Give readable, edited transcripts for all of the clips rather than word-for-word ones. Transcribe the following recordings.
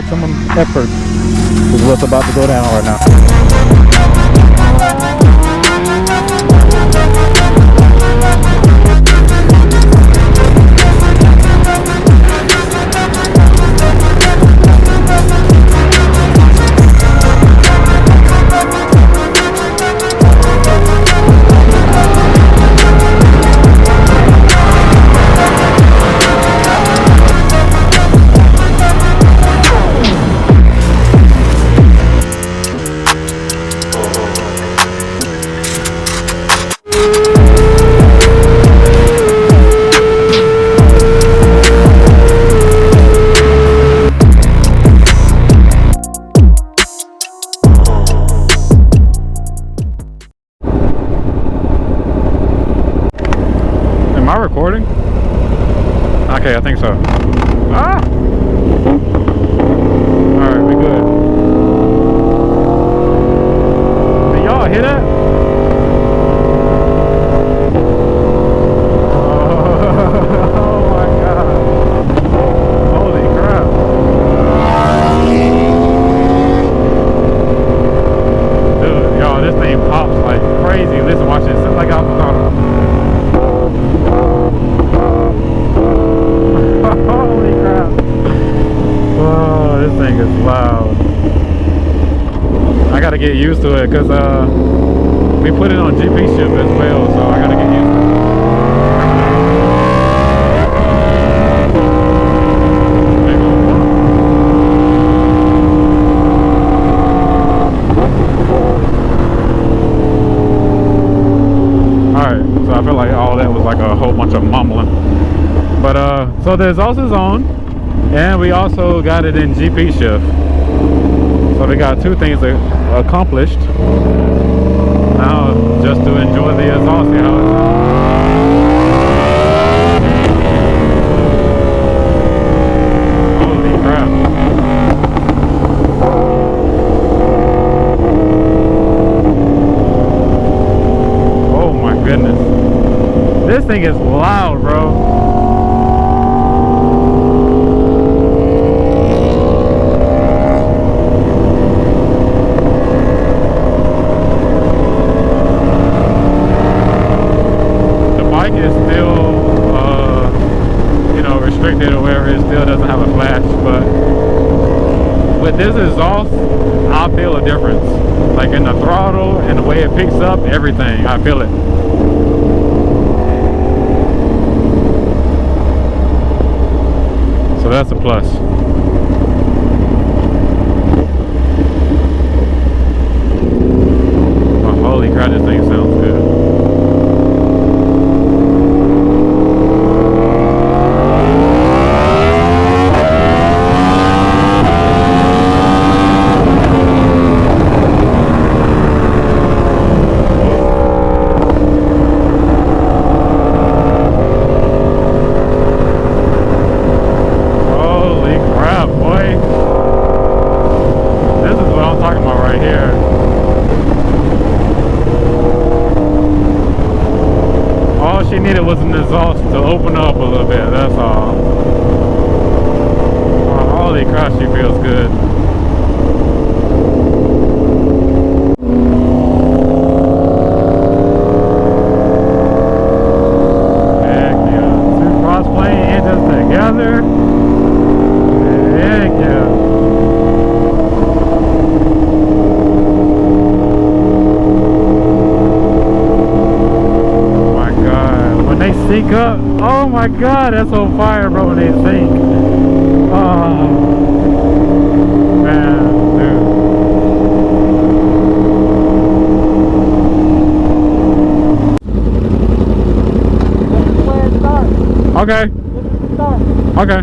maximum effort is what's about to go down right now. Am I recording? Okay, I think so. Ah! Alright, we good. Did y'all hear that? Oh my god. Holy crap. Dude, y'all, this thing pops like crazy. Listen, watch this. It's like I was on. Holy crap. Oh, this thing is loud. I gotta get used to it because we put it on GP shift as well, so I gotta get used to it. Alright, so I feel like all that was like a whole bunch of mumbling. But so the exhaust is on, and we also got it in GP shift. So we got two things accomplished. Now just to enjoy the exhaust, see how it sounds. Holy crap. Oh my goodness. This thing is loud, bro. Is still restricted or wherever, it still doesn't have a flash, but with this exhaust I feel a difference, like in the throttle and the way it picks up everything. I feel it. So that's a plus. Oh, holy crap, this thing sounds good. All she needed was an exhaust to open up a little bit, that's all. Oh, holy crap, she feels good. Heck yeah. Two cross-plane engines together. Heck yeah. Sync up. Oh my god, that's on fire, bro, when they sync. Oh man, dude. Okay. Okay.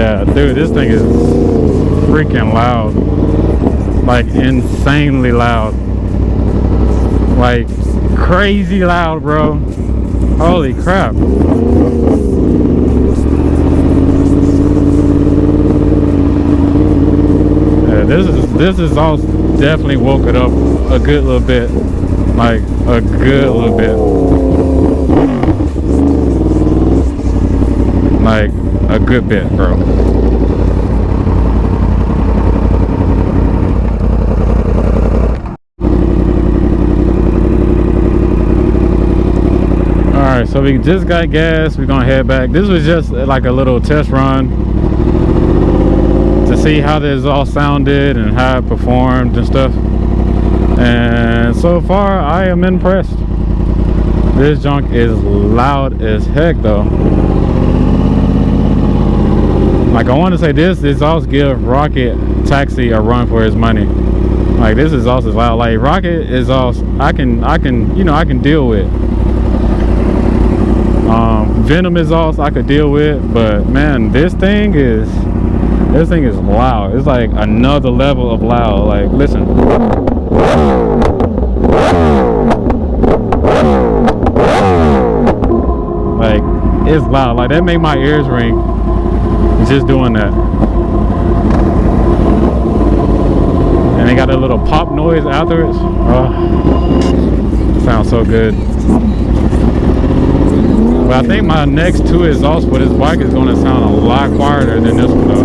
Yeah, dude, this thing is freaking loud. Like insanely loud. Like crazy loud, bro. Holy crap. Yeah, this is all definitely woke it up a good little bit. Like a good little bit. Like a good bit, bro. Alright, so we just got gas. We're gonna head back. This was just like a little test run to see how this all sounded and how it performed and stuff. And so far I am impressed. This junk is loud as heck though. Like I want to say this also give Rocket Taxi a run for his money. Like this is also loud. Like Rocket is also I can you know I can deal with. Venom is also I could deal with, but man, this thing is loud. It's like another level of loud. Like listen. Like it's loud. Like that made my ears ring just doing that. And they got a little pop noise afterwards. Oh, sounds so good. But I think my next two exhausts for this bike is going to sound a lot quieter than this one though.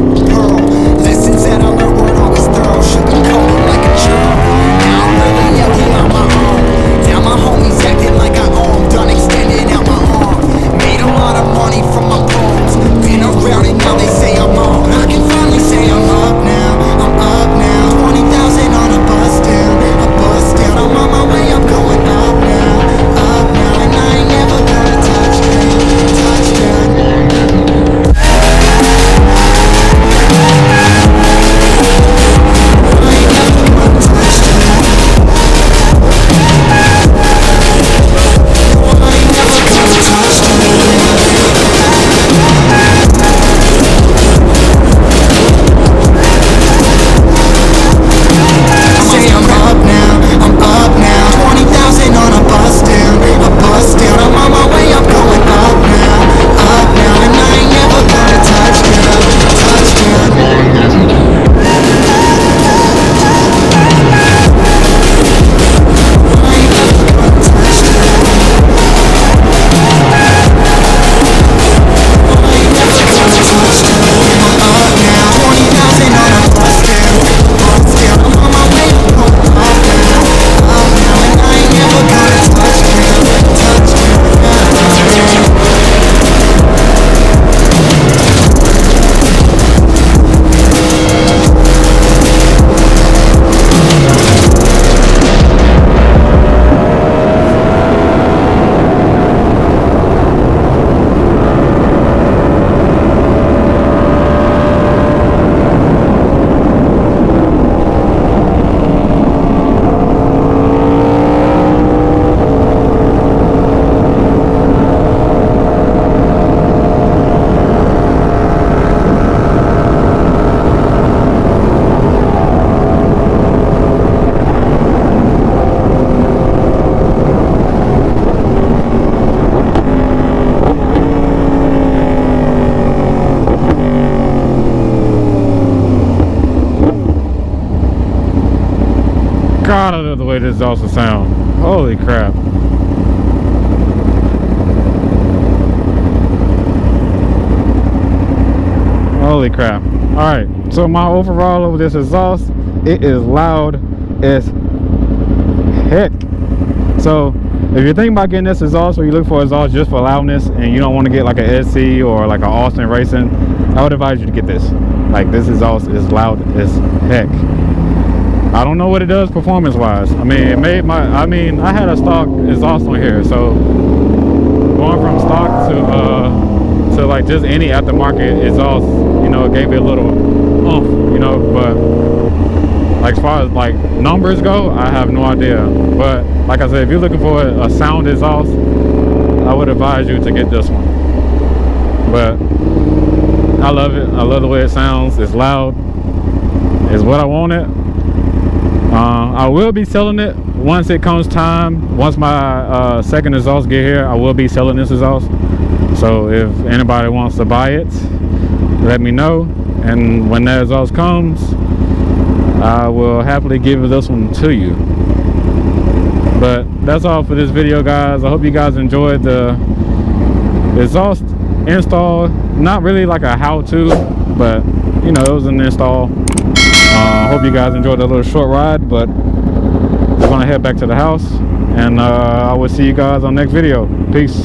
Lessons that I learned weren't always thorough. Shouldn't call it like a churro. Now I'm really yelling on my own. Now my homies acting like I own. Done extending out my arm. Made a lot of money from my poems. Been around and now they say I'm on. I can finally say I'm up now. I'm up now. 20,000 on a bus down. A bus down. I'm on my way. I'm going up now. Up now. And I ain't never gonna touch down. Touchdown. God, I love the way this also sounds. Holy crap. Holy crap. Alright, so my overall over this exhaust, it is loud as heck. So if you're thinking about getting this exhaust, or you look for exhaust just for loudness and you don't want to get like a SC or like an Austin Racing, I would advise you to get this. Like this exhaust is loud as heck. I don't know what it does performance wise. I mean, it made my, I had a stock exhaust on here, so going from stock to like just any aftermarket exhaust, you know, it gave it a little oomph, you know, but like as far as like numbers go, I have no idea. But like I said, if you're looking for a sound exhaust, I would advise you to get this one. But I love it. I love the way it sounds. It's loud. It's what I wanted. I will be selling it once it comes time. Once my second exhaust get here, I will be selling this exhaust. So if anybody wants to buy it, let me know. And when that exhaust comes, I will happily give this one to you. But that's all for this video, guys. I hope you guys enjoyed the exhaust install. Not really like a how-to, but you know, it was an install. I hope you guys enjoyed that little short ride, but we're gonna head back to the house, and I will see you guys on the next video. Peace.